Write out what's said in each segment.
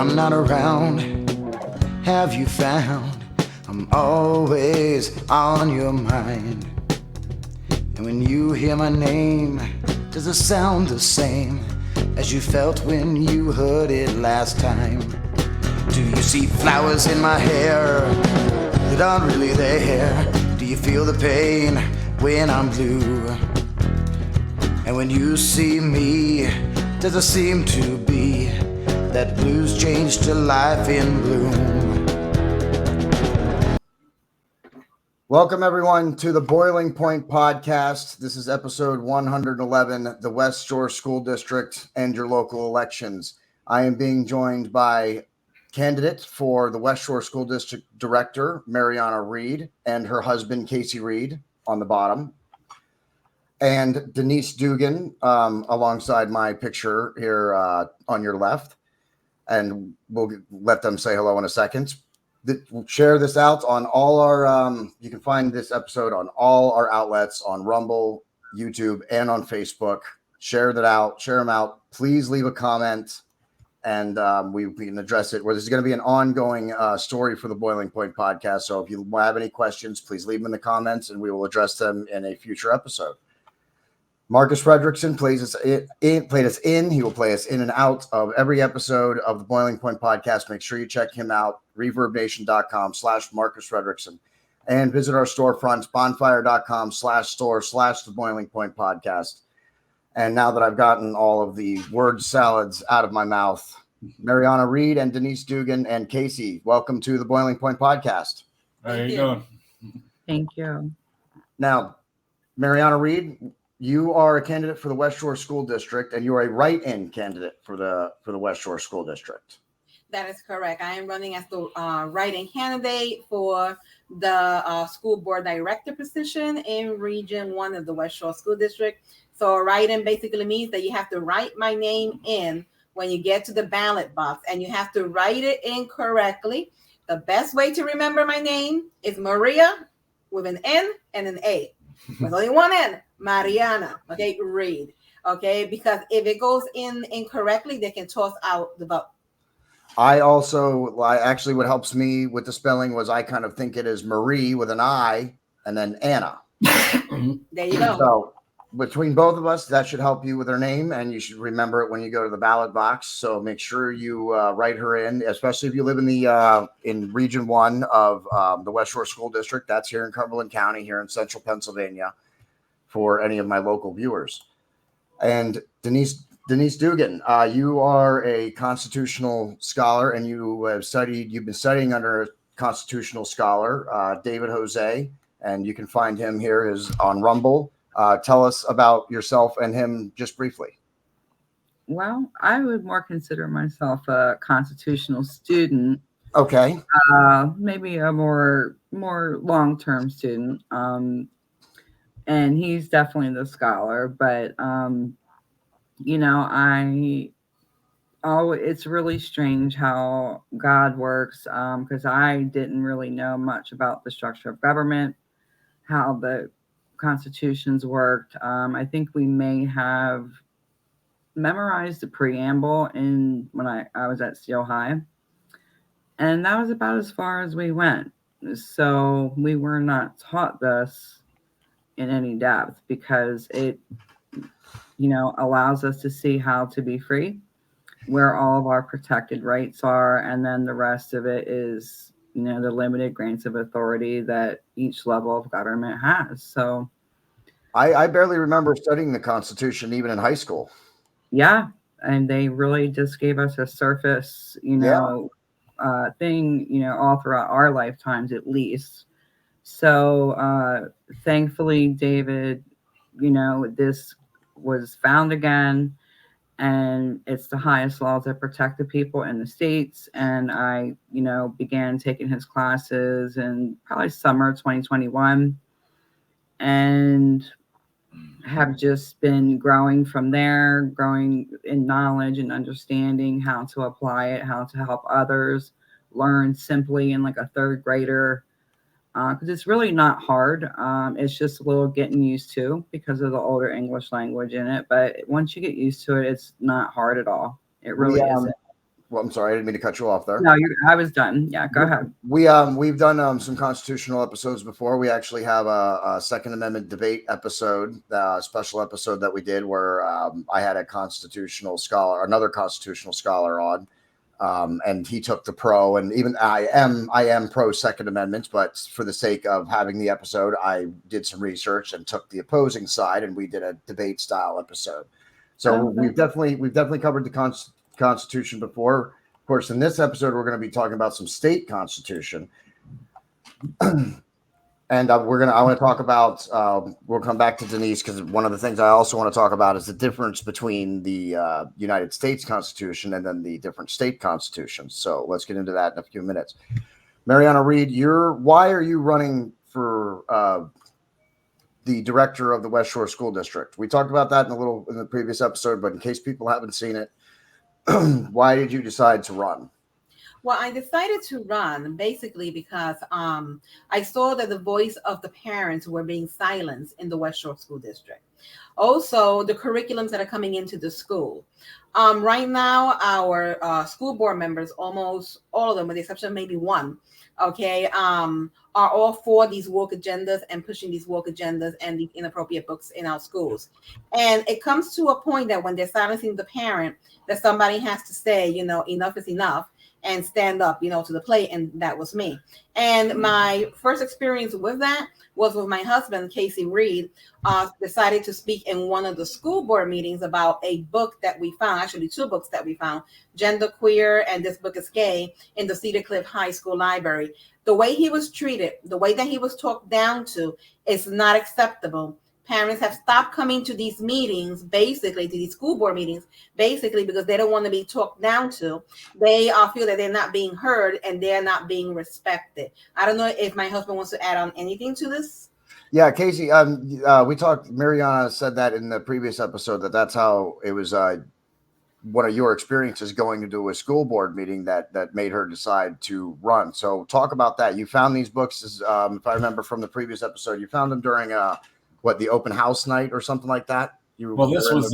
I'm not around, have you found I'm always on your mind? And when you hear my name, does it sound the same as you felt when you heard it last time? Do you see flowers in my hair that aren't really there? Do you feel the pain when I'm blue? And when you see me, does it seem to be that blues change to life in bloom? Welcome, everyone, to the Boiling Point Podcast. This is episode 111, the West Shore School District and your local elections. I am being joined by candidate for the West Shore School District Director, Mariana Reed, and her husband, Casey Reed, on the bottom, and Denise Dugan, alongside my picture here on your left. And we'll let them say hello in a second. Share this out on all our, you can find this episode on all our outlets on Rumble, YouTube, and on Facebook. Share that out, share them out. Please leave a comment, and we can address it. Well, this is going to be an ongoing story for the Boiling Point Podcast. So if you have any questions, please leave them in the comments, and we will address them in a future episode. Marcus Frederiksen played us in. He will play us in and out of every episode of the Boiling Point Podcast. Make sure you check him out, reverbnation.com/Marcus Frederiksen, and visit our storefront, bonfire.com/store/the Boiling Point Podcast. And now that I've gotten all of the word salads out of my mouth, Mariana Reed and Denise Dugan and Casey, welcome to the Boiling Point Podcast. How you doing? Thank you. Now, Mariana Reed, you are a candidate for the West Shore School District, and you are a write-in candidate for the West Shore School District. That is correct. I am running as the write-in candidate for the school board director position in Region 1 of the West Shore School District. So a write-in basically means that you have to write my name in when you get to the ballot box, and you have to write it in correctly. The best way to remember my name is Maria with an N and an A. With only one N, Mariana, okay, Reed, okay, because if it goes in incorrectly, they can toss out the vote. I actually, what helps me with the spelling was I kind of think it is Marie with an I and then Anna. There you go. So between both of us, that should help you with her name, and you should remember it when you go to the ballot box. So make sure you write her in, especially if you live in the in Region 1 of the West Shore School District. That's here in Cumberland County, here in central Pennsylvania, for any of my local viewers. And Denise Dugan, you are a constitutional scholar, and you've been studying under a constitutional scholar, David Jose, and you can find him here on Rumble. Tell us about yourself and him just briefly. Well, I would more consider myself a constitutional student. Okay. Maybe a more long-term student. And he's definitely the scholar, but it's really strange how God works, because I didn't really know much about the structure of government, how the constitutions worked. I think we may have memorized the preamble when I was at Steel High, and that was about as far as we went. So we were not taught this in any depth, because it allows us to see how to be free, where all of our protected rights are, and then the rest of it is the limited grants of authority that each level of government has. So I barely remember studying the Constitution even in high school. Yeah. And they really just gave us a surface, thing, all throughout our lifetimes, at least. So thankfully, David, this was found again, and it's the highest laws that protect the people in the states. And I, began taking his classes in probably summer 2021, and have just been growing from there, growing in knowledge and understanding how to apply it, how to help others learn simply in like a third grader. Because it's really not hard. It's just a little getting used to because of the older English language in it. But once you get used to it, it's not hard at all. It really isn't. Well, I'm sorry, I didn't mean to cut you off there. No, I was done. Yeah, go ahead. We've done some constitutional episodes before. We actually have a Second Amendment debate episode, special episode that we did where I had another constitutional scholar on, and he took the pro, and even I am pro Second Amendment, but for the sake of having the episode, I did some research and took the opposing side, and we did a debate style episode. So we've definitely covered the Constitution before. Of course, in this episode, we're going to be talking about some state constitution. And I want to talk about, we'll come back to Denise, because one of the things I also want to talk about is the difference between the United States Constitution and then the different state constitutions. So let's get into that in a few minutes. Mariana Reed, why are you running for the director of the West Shore School District? We talked about that in the previous episode, but in case people haven't seen it, why did you decide to run? Well, I decided to run basically because I saw that the voice of the parents were being silenced in the West Shore School District. Also, the curriculums that are coming into the school. Right now, our school board members, almost all of them, with the exception of maybe one, are all for these woke agendas and pushing these woke agendas and the inappropriate books in our schools. And it comes to a point that when they're silencing the parent, that somebody has to say, enough is enough, and stand up, to the plate. And that was me. And my first experience with that was with my husband, Casey Reed, decided to speak in one of the school board meetings about a book that we found, actually two books that we found, Gender Queer and This Book is Gay, in the Cedar Cliff High School library. The way he was treated, the way that he was talked down to is not acceptable. Parents have stopped coming to these meetings, basically to these school board meetings, basically because they don't want to be talked down to. They feel that they're not being heard and they're not being respected. I don't know if my husband wants to add on anything to this. Yeah, Casey, we talked, Mariana said that in the previous episode, that's how it was one of your experiences going into a school board meeting that made her decide to run. So talk about that. You found these books, if I remember from the previous episode, you found them during the open house night or something like that? This was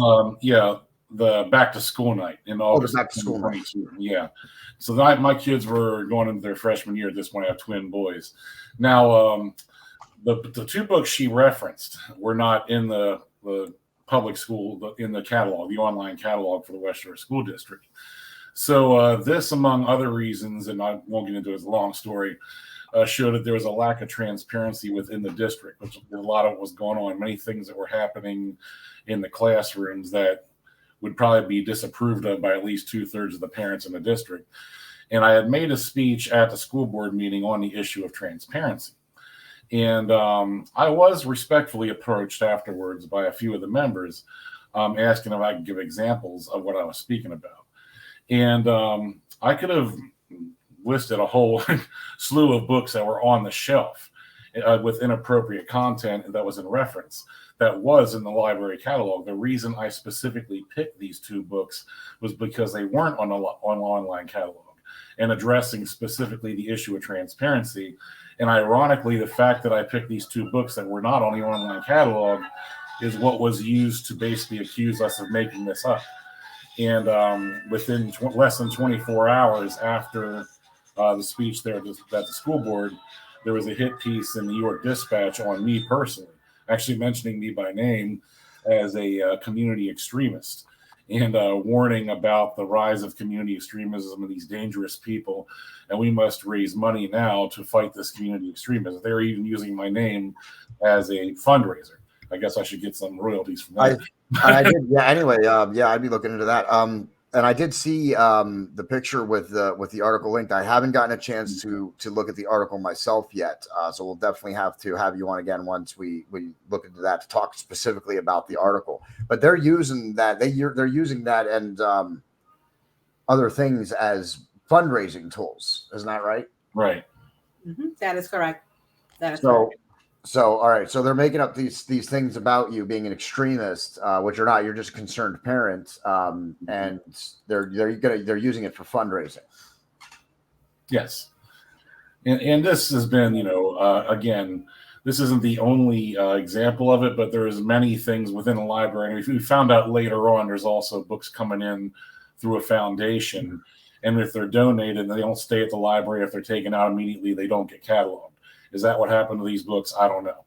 the back to school night in August. The back to school night. Yeah. So my kids were going into their freshman year at this point. I have twin boys. Now, the two books she referenced were not in the public school, in the catalog, the online catalog for the West Shore School District. So this, among other reasons, and I won't get into it, it's a long story, showed that there was a lack of transparency within the district, which a lot of what was going on, many things that were happening in the classrooms that would probably be disapproved of by at least 2/3 of the parents in the district. And I had made a speech at the school board meeting on the issue of transparency. And I was respectfully approached afterwards by a few of the members, asking if I could give examples of what I was speaking about. And I could have listed a whole slew of books that were on the shelf with inappropriate content that was in reference, that was in the library catalog. The reason I specifically picked these two books was because they weren't on the online catalog and addressing specifically the issue of transparency. And ironically, the fact that I picked these two books that were not on the online catalog is what was used to basically accuse us of making this up. And within less than 24 hours after the speech there at the school board, there was a hit piece in the New York Dispatch on me personally, actually mentioning me by name as a community extremist, and warning about the rise of community extremism and these dangerous people. And we must raise money now to fight this community extremism. They're even using my name as a fundraiser. I guess I should get some royalties from that. I did. Yeah. Anyway, I'd be looking into that. And I did see the picture with the article linked. I haven't gotten a chance to look at the article myself yet. So we'll definitely have to have you on again once we look into that to talk specifically about the article. But they're using that. They're using that and other things as fundraising tools. Isn't that right? Right. Mm-hmm. That is correct. That is correct. So, all right. So they're making up these things about you being an extremist, which you're not. You're just a concerned parent, and they're using it for fundraising. Yes, and this has been, again, this isn't the only example of it, but there's many things within the library. And we found out later on, there's also books coming in through a foundation, And if they're donated and they don't stay at the library, if they're taken out immediately, they don't get cataloged. Is that what happened to these books? I don't know.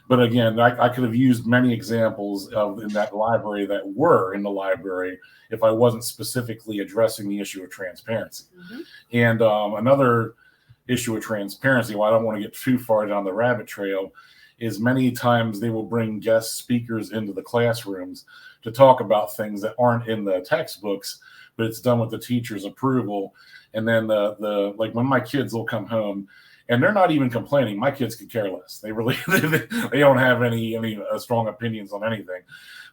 But again, I could have used many examples in that library that were in the library if I wasn't specifically addressing the issue of transparency. Mm-hmm. And another issue of transparency, well, I don't want to get too far down the rabbit trail, is many times they will bring guest speakers into the classrooms to talk about things that aren't in the textbooks, but it's done with the teacher's approval. And then the like when my kids will come home, and they're not even complaining. My kids could care less. They really they don't have any strong opinions on anything,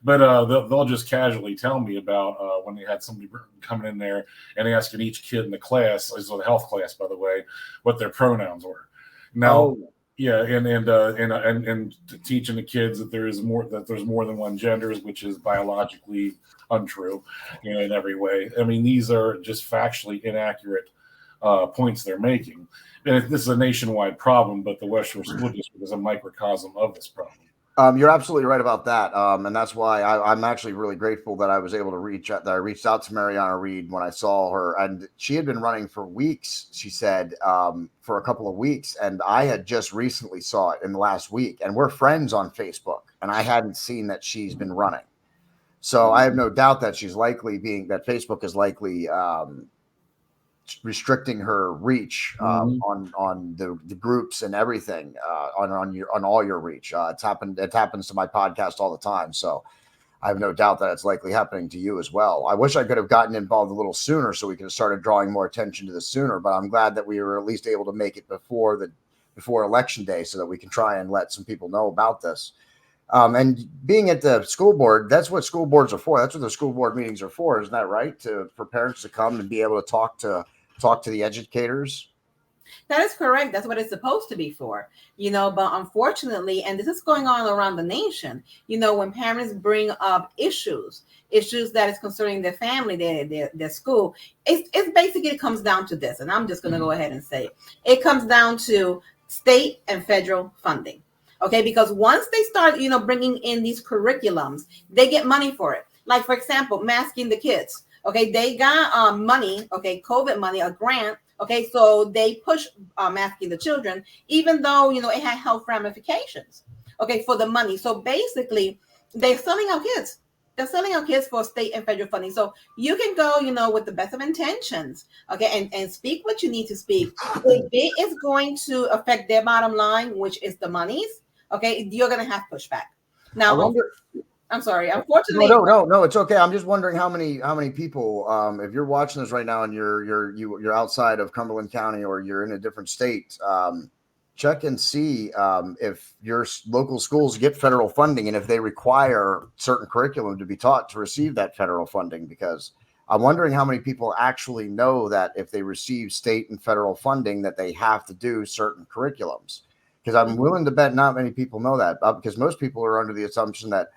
but they'll just casually tell me about when they had somebody coming in there and asking each kid in the class, this was a health class by the way, what their pronouns were. Now, yeah, and teaching the kids that there's more than one gender, which is biologically untrue, in every way. I mean, these are just factually inaccurate points they're making. And this is a nationwide problem, but the West Shore School District is a microcosm of this problem. You're absolutely right about that, and that's why I'm actually really grateful that I was able to reach out. That I reached out to Mariana Reed when I saw her, and she had been running for weeks. She said for a couple of weeks, and I had just recently saw it in the last week. And we're friends on Facebook, and I hadn't seen that she's been running. So I have no doubt that she's likely that Facebook is likely restricting her reach on the groups and everything on all your reach. It happens to my podcast all the time, so I have no doubt that it's likely happening to you as well. I wish I could have gotten involved a little sooner so we could have started drawing more attention to this sooner, but I'm glad that we were at least able to make it before election day so that we can try and let some people know about this. And being at the school board, that's what school boards are for. That's what the school board meetings are for. Isn't that right? For parents to come and be able to talk to the educators. That is correct. That's what it's supposed to be for, but unfortunately, and this is going on around the nation, when parents bring up issues that is concerning their family, their school, it's basically, it comes down to this. And I'm just going to go ahead and say it comes down to state and federal funding. Okay. Because once they start, bringing in these curriculums, they get money for it. Like, for example, masking the kids. Okay, they got money, okay, COVID money, a grant, okay, so they push masking the children, even though, it had health ramifications, okay, for the money. So basically, they're selling out kids. They're selling out kids for state and federal funding. So you can go, with the best of intentions, okay, and speak what you need to speak. If it is going to affect their bottom line, which is the monies, okay, you're going to have pushback. Now, I'm sorry. Unfortunately, no, it's okay. I'm just wondering how many people, if you're watching this right now and you're outside of Cumberland County or you're in a different state, check and see if your local schools get federal funding and if they require certain curriculum to be taught to receive that federal funding. Because I'm wondering how many people actually know that if they receive state and federal funding that they have to do certain curriculums. Because I'm willing to bet not many people know that, because most people are under the assumption that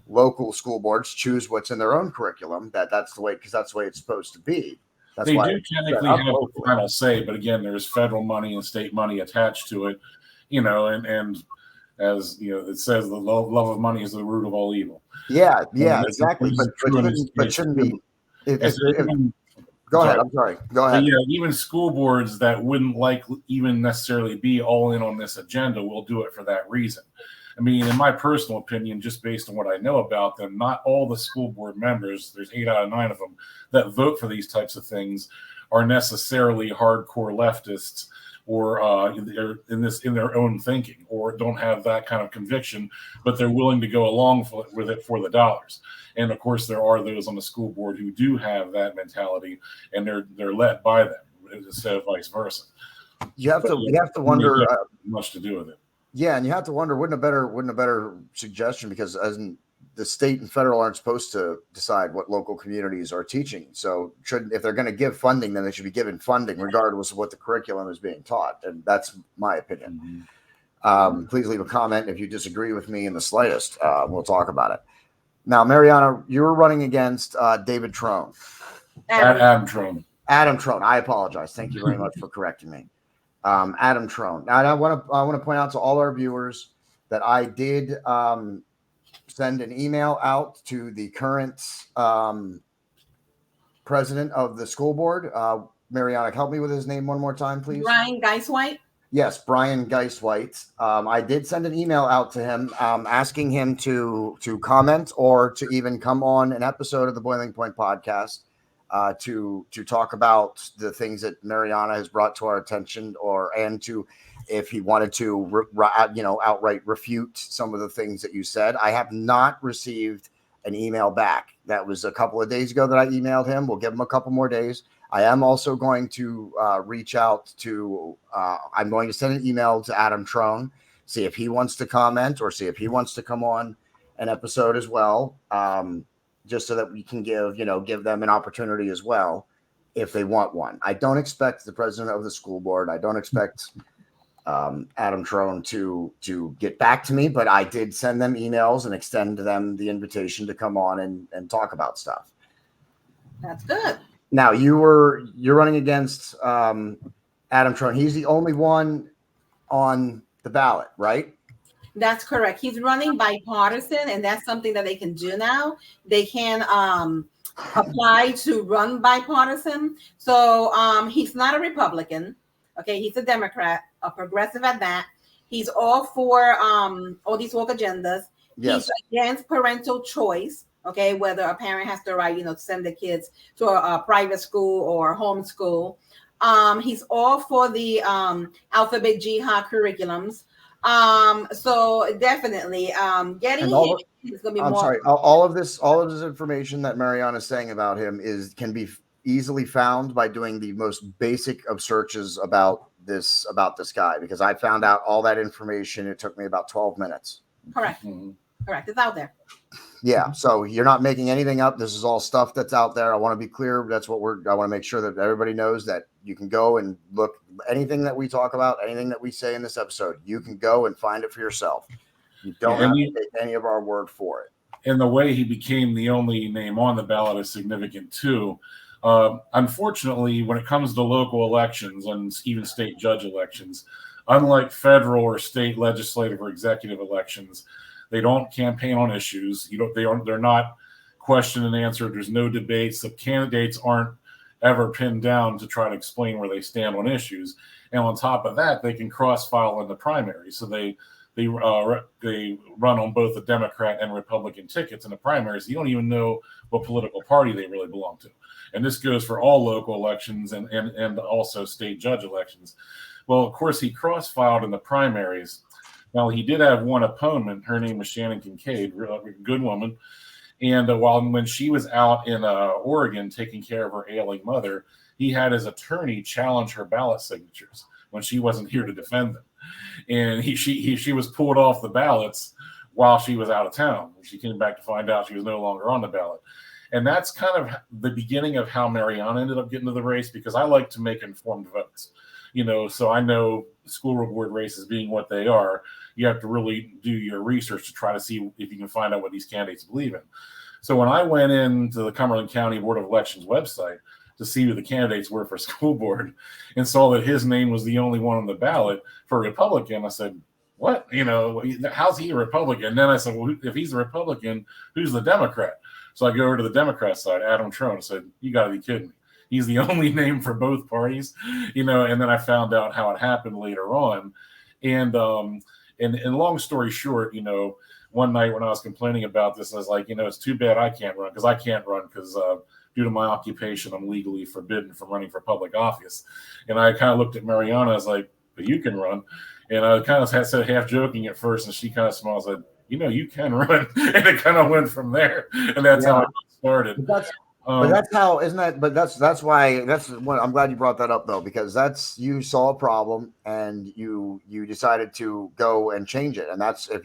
local school boards choose what's in their own curriculum. That's the way it's supposed to be. That's they why do technically have the final say, but again, there's federal money and state money attached to it, and as it says, the love of money is the root of all evil. Yeah, exactly. But shouldn't be. Go ahead. I'm sorry. Go ahead. But even school boards that wouldn't even necessarily be all in on this agenda will do it for that reason. I mean, in my personal opinion, just based on what I know about them, not all the school board members, there's 8 out of 9 of them that vote for these types of things, are necessarily hardcore leftists or in their own thinking, or don't have that kind of conviction, but they're willing to go along with it for the dollars. And of course, there are those on the school board who do have that mentality, and they're led by them instead of vice versa. You have to wonder much to do with it. Yeah, and you have to wonder, wouldn't a better suggestion, because the state and federal aren't supposed to decide what local communities are teaching. So if they're going to give funding, then they should be given funding regardless of what the curriculum is being taught. And that's my opinion. Mm-hmm. Please leave a comment if you disagree with me in the slightest. We'll talk about it. Now, Mariana, you were running against David Trone. Adam Trone. Adam Trone. I apologize. Thank you very much for correcting me. Adam Trone. Now, I want to point out to all our viewers that I did send an email out to the current president of the school board. Mariana, help me with his name one more time, please. Brian Geiswhite. Yes, Brian Geiswhite. I did send an email out to him asking him to comment or to even come on an episode of the Boiling Point podcast to talk about the things that Mariana has brought to our attention, and to, if he wanted to, outright refute some of the things that you said. I have not received an email back. That was a couple of days ago that I emailed him. We'll give him a couple more days. I am also going to reach out to, I'm going to send an email to Adam Trone, see if he wants to comment or see if he wants to come on an episode as well, just so that we can give them an opportunity as well if they want one. I don't expect the president of the school board, I don't expect Adam Trone to get back to me, but I did send them emails and extend to them the invitation to come on and talk about stuff. That's good. Now you're running against Adam Trone. He's the only one on the ballot, right? That's correct. He's running bipartisan, and that's something that they can do now. They can apply to run bipartisan. So he's not a Republican. Okay, he's a Democrat, a progressive at that. He's all for all these woke agendas. Yes. He's against parental choice. Okay, whether a parent has the right, to send the kids to a private school or homeschool. He's all for the alphabet jihad curriculums. So definitely getting him is going to be I'm more. sorry. All of this information that Mariana is saying about him can be easily found by doing the most basic of searches about this guy, because I found out all that information. It took me about 12 minutes. Correct. Mm-hmm. Correct. It's out there. Yeah. So you're not making anything up. This is all stuff that's out there. I want to be clear. That's what I want to make sure that everybody knows, that you can go and look anything that we talk about, anything that we say in this episode, you can go and find it for yourself. You don't have to take any of our word for it. And the way he became the only name on the ballot is significant too. Unfortunately, when it comes to local elections and even state judge elections, unlike federal or state legislative or executive elections, they don't campaign on issues. They're not question and answer. There's no debates. The candidates aren't ever pinned down to try to explain where they stand on issues. And on top of that, they can cross-file in the primary. So they run on both the Democrat and Republican tickets in the primaries. You don't even know what political party they really belong to. And this goes for all local elections and also state judge elections. Well, of course, he cross-filed in the primaries. Now, he did have one opponent. Her name was Shannon Kincaid, a good woman. And when she was out in Oregon taking care of her ailing mother, he had his attorney challenge her ballot signatures when she wasn't here to defend them. And she was pulled off the ballots while she was out of town. She came back to find out she was no longer on the ballot. And that's kind of the beginning of how Mariana ended up getting to the race, because I like to make informed votes. So I know school board races being what they are, you have to really do your research to try to see if you can find out what these candidates believe in. So when I went into the Cumberland County Board of Elections website to see who the candidates were for school board and saw that his name was the only one on the ballot for Republican, I said, what? How's he a Republican? And then I said, well, if he's a Republican, who's the Democrat? So I go over to the Democrat side, Adam Trone, and said, you got to be kidding me. He's the only name for both parties, and then I found out how it happened later on. And long story short, one night when I was complaining about this, I was like, it's too bad I can't run, because I can't run because due to my occupation, I'm legally forbidden from running for public office. And I kind of looked at Mariana, I was like, but you can run. And I kind of said half joking at first, and she kind of smiled, said, you can run. And it kind of went from there. And that's how it started. But that's how, isn't that? But that's why. That's what I'm glad you brought that up, though, because you saw a problem and you decided to go and change it. And that's if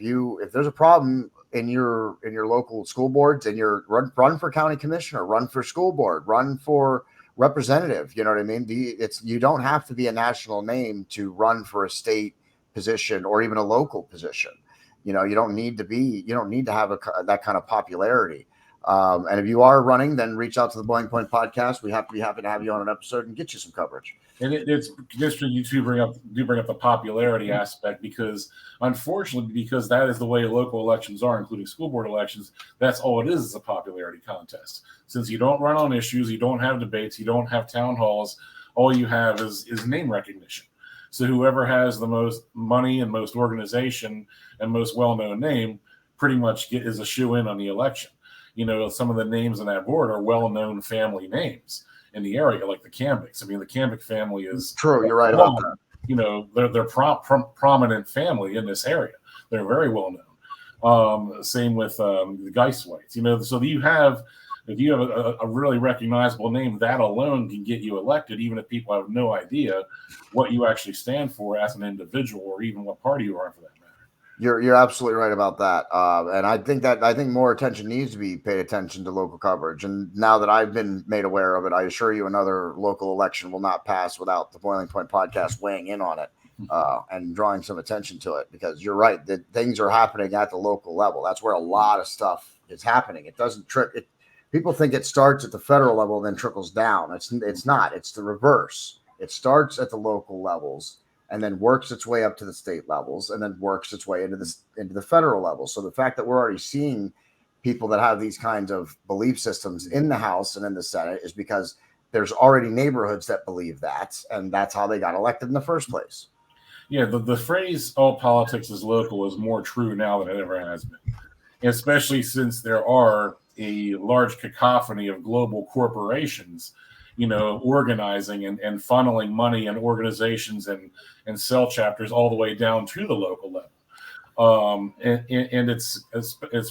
there's a problem in your local school boards, and you're run for county commissioner, run for school board, run for representative. You know what I mean? You don't have to be a national name to run for a state position or even a local position. You don't need to have that kind of popularity. And if you are running, then reach out to the Boiling Point podcast. We have to be happy to have you on an episode and get you some coverage. And it's interesting you two bring up the popularity aspect, because unfortunately, because that is the way local elections are, including school board elections, that's all it is a popularity contest. Since you don't run on issues, you don't have debates, you don't have town halls, all you have is name recognition. So whoever has the most money and most organization and most well-known name pretty much is a shoe-in on the election. You know, some of the names on that board are well-known family names in the area, like the Cambics. I mean, the Cambic family is true. You're right about that. You know, they're prominent family in this area. They're very well known. Same with the Geiswites. You know, so if you have a really recognizable name, that alone can get you elected, even if people have no idea what you actually stand for as an individual, or even what party you are for that matter. You're absolutely right about that, and I think more attention needs to be paid attention to local coverage. And now that I've been made aware of it, I assure you another local election will not pass without the Boiling Point podcast weighing in on it and drawing some attention to it. Because you're right, that things are happening at the local level. That's where a lot of stuff is happening. It doesn't trick. People think it starts at the federal level and then trickles down. It's not. It's the reverse. It starts at the local levels and then works its way up to the state levels, and then works its way into the federal level. So the fact that we're already seeing people that have these kinds of belief systems in the House and in the Senate is because there's already neighborhoods that believe that, and that's how they got elected in the first place. Yeah, the phrase "all politics is local" is more true now than it ever has been, especially since there are a large cacophony of global corporations, you know, organizing and funneling money and organizations and cell chapters all the way down to the local level. And it's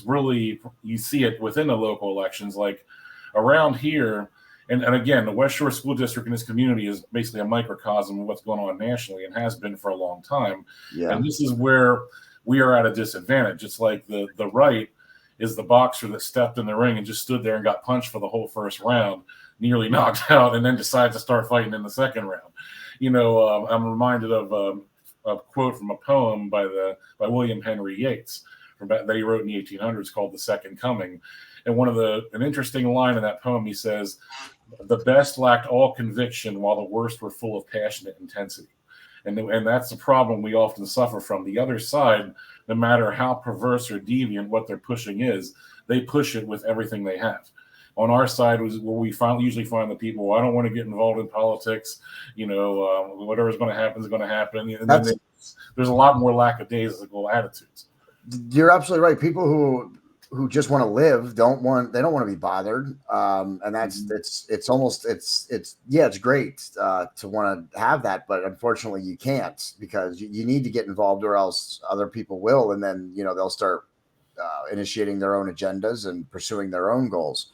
really, you see it within the local elections, like around here. And again, the West Shore School District in this community is basically a microcosm of what's going on nationally, and has been for a long time. Yeah. And this is where we are at a disadvantage. It's like the right is the boxer that stepped in the ring and just stood there and got punched for the whole first round, nearly knocked out, and then decided to start fighting in the second round. You know, I'm reminded of a quote from a poem by William Henry Yates that he wrote in the 1800s called "The Second Coming." And an interesting line in that poem, he says, "The best lacked all conviction, while the worst were full of passionate intensity." And that's the problem we often suffer from. The other side, no matter how perverse or deviant what they're pushing is, they push it with everything they have. On our side was where we usually find the people, well, I don't want to get involved in politics. You know, whatever's going to happen is going to happen. And then there's a lot more lackadaisical attitudes. You're absolutely right. People who just want to live they don't want to be bothered. And that's it's great to want to have that, but unfortunately you can't, because you need to get involved, or else other people will, and then they'll start initiating their own agendas and pursuing their own goals.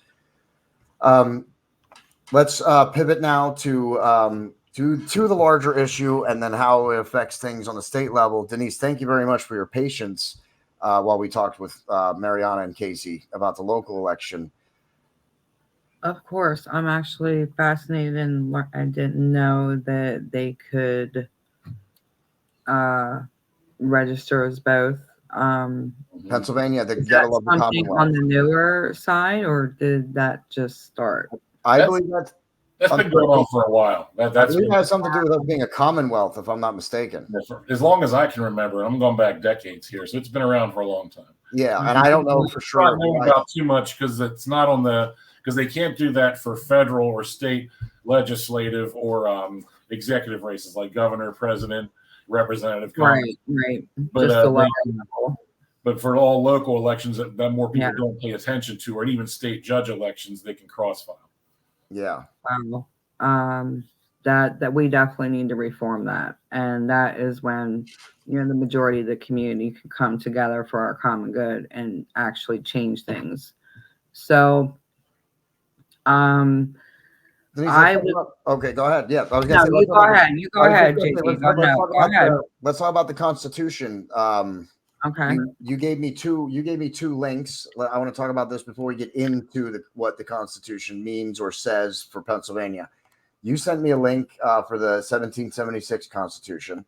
Let's pivot now to the larger issue, and then how it affects things on the state level. Denise, thank you very much for your patience while we talked with Mariana and Casey about the local election. Of course, I'm actually fascinated, and I didn't know that they could register as both. Pennsylvania, they Is gotta that love the something Commonwealth. on the newer side, or did that just start? I believe That's been going on for a while. I believe it has something to do with us being a commonwealth, if I'm not mistaken. As long as I can remember. I'm going back decades here, so it's been around for a long time. Yeah, and I don't know for sure. I don't know about too much, because it's not on because they can't do that for federal or state legislative or executive races like governor, president, representative. Right. But, just the lower level. But for all local elections that more people don't pay attention to, or even state judge elections, they can cross-file. Yeah. That we definitely need to reform that, and that is when the majority of the community can come together for our common good and actually change things. So, Denise, okay, go ahead. Yeah, I was going to say. You go ahead. You go ahead, JP. Go ahead. Let's talk about the Constitution. Okay. You gave me two links. I want to talk about this before we get into what the Constitution means or says for Pennsylvania. You sent me a link for the 1776 Constitution,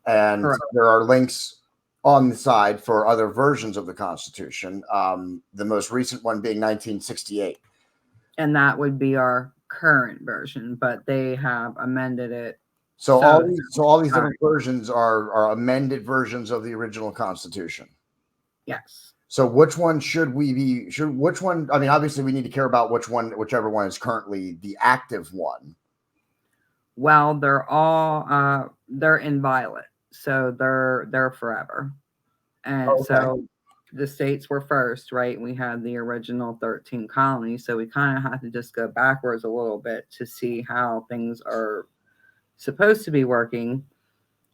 and Correct. There are links on the side for other versions of the Constitution. The most recent one being 1968, And that would be our current version, but they have amended it So all these different versions are amended versions of the original Constitution. Yes. So which one should we be? Which one? I mean, obviously, we need to care about whichever one is currently the active one. Well, they're all they're inviolate, so they're forever. And so the states were first, right? We had the original 13 colonies, so we kind of had to just go backwards a little bit to see how things are supposed to be working.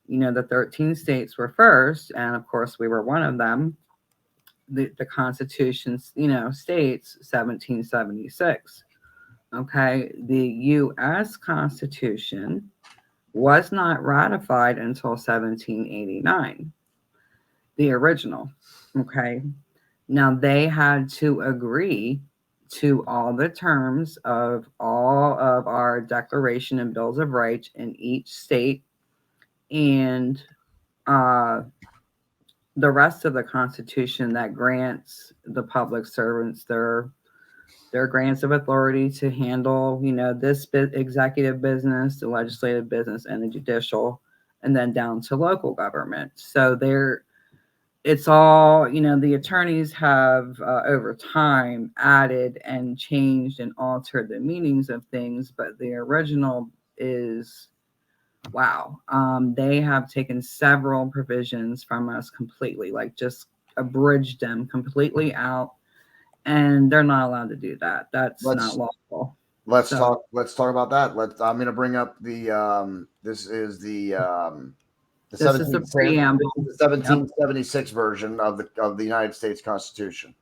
You know, the 13 states were first, and of course, we were one of them. The Constitution, states 1776. Okay, the U.S. Constitution was not ratified until 1789, the original. Okay, now they had to agree to all the terms of all of our Declaration and Bills of Rights in each state, and the rest of the Constitution that grants the public servants their grants of authority to handle, this executive business, the legislative business, and the judicial, and then down to local government. So it's all, the attorneys have over time added and changed and altered the meanings of things, but the original is, wow. They have taken several provisions from us completely, like just abridged them completely out. And they're not allowed to do that. That's not lawful. Let's talk about that. I'm going to bring up the this is the preamble. The 1776 version of the United States Constitution.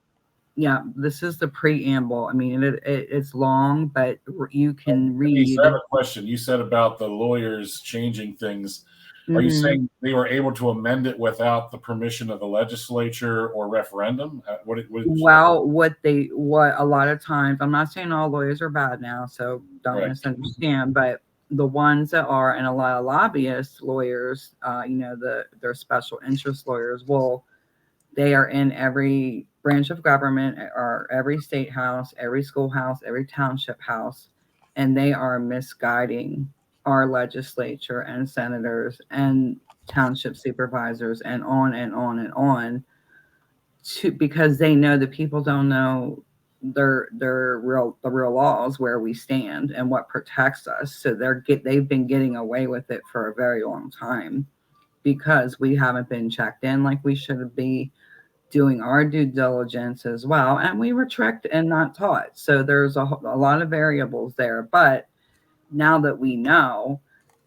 Yeah, this is the preamble. I mean, it's long, but you can read. I have a question. You said about the lawyers changing things. Are you saying they were able to amend it without the permission of the legislature or referendum? What a lot of times, I'm not saying all lawyers are bad now, so don't misunderstand, but the ones that are, and a lot of lobbyist lawyers, their special interest lawyers, they are in every branch of government, or every state house, every schoolhouse, every township house, and they are misguiding our legislature and senators and township supervisors and on and on and on, because they know that people don't know the real laws, where we stand and what protects us. So they've been getting away with it for a very long time, because we haven't been checked in like we should be, doing our due diligence as well, and we were tricked and not taught. So there's a lot of variables there, but now that we know,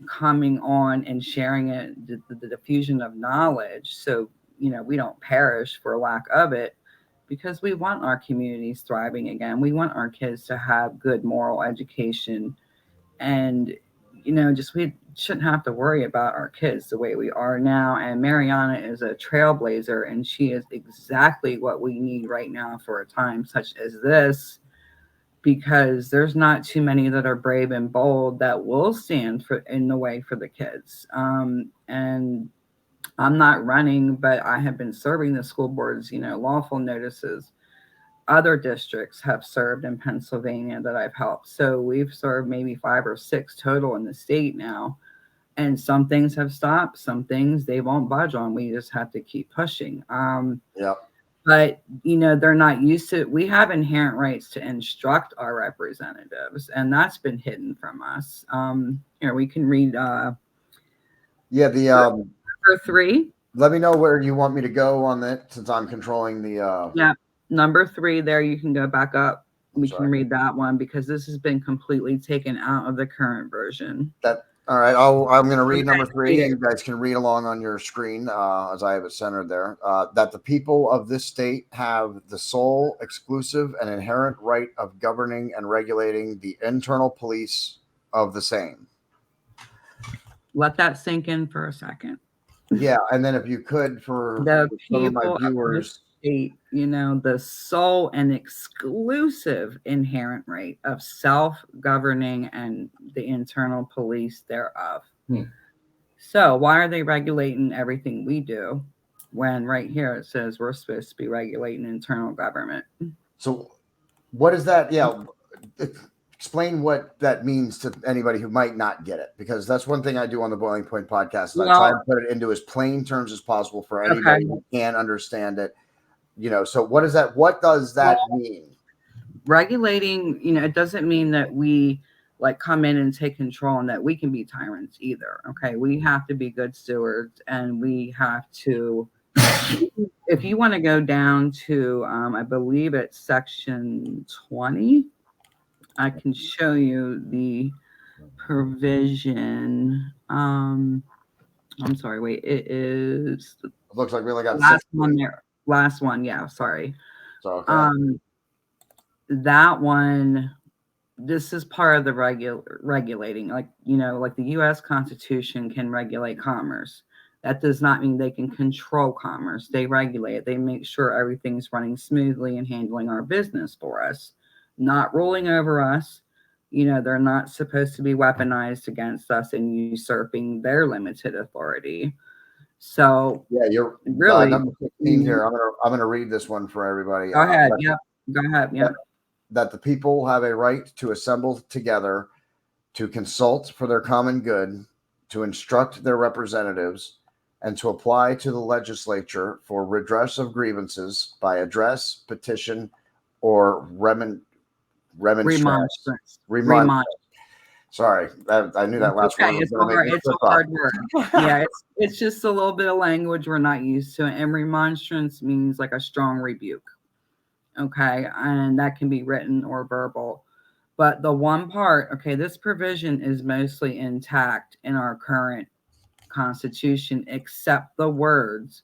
coming on and sharing it, the diffusion of knowledge, so we don't perish for lack of it, because we want our communities thriving again. We want our kids to have good moral education, and we shouldn't have to worry about our kids the way we are now. And Mariana is a trailblazer, and she is exactly what we need right now for a time such as this, because there's not too many that are brave and bold that will stand in the way for the kids. And I'm not running, but I have been serving the school boards, lawful notices. Other districts have served in Pennsylvania that I've helped. So we've served maybe 5 or 6 total in the state now. And some things have stopped, some things they won't budge on. We just have to keep pushing. But, they're not used to it. We have inherent rights to instruct our representatives, and that's been hidden from us. We can read. Number 3. Let me know where you want me to go on that, since I'm controlling the. Number 3 there, you can go back up. We can read that one, because this has been completely taken out of the current version. All right, I'm going to read number 3, and you guys can read along on your screen as I have it centered there. That the people of this state have the sole, exclusive, and inherent right of governing and regulating the internal police of the same. Let that sink in for a second. Yeah, and then if you could, for some of my viewers, the sole and exclusive inherent right of self-governing and the internal police thereof. So why are they regulating everything we do, when right here it says we're supposed to be regulating internal government? So what is that? Yeah, explain what that means to anybody who might not get it, because that's one thing I do on the Boiling Point podcast. Is I try and put it into as plain terms as possible for anybody who can't understand it. So what does that mean? Regulating, it doesn't mean that we like come in and take control and that we can be tyrants either. Okay. We have to be good stewards, and we have to, if you want to go down to, I believe it's section 20, I can show you the provision. I'm sorry, wait, it is. It looks like we only got last one there. Last one. Yeah. Sorry. So, okay. That one, this is part of the regulating, like the U.S. Constitution can regulate commerce. That does not mean they can control commerce. They regulate it. They make sure everything's running smoothly and handling our business for us, not ruling over us. They're not supposed to be weaponized against us and usurping their limited authority. So yeah, you're really number 15 here. I'm gonna read this one for everybody. Go ahead. Go ahead. Yeah. That the people have a right to assemble together, to consult for their common good, to instruct their representatives, and to apply to the legislature for redress of grievances by address, petition, or remonstrance. Sorry, I knew that last one. It's a hard word. Yeah, it's just a little bit of language we're not used to. And remonstrance means like a strong rebuke. Okay, and that can be written or verbal. But the one part, this provision is mostly intact in our current Constitution, except the words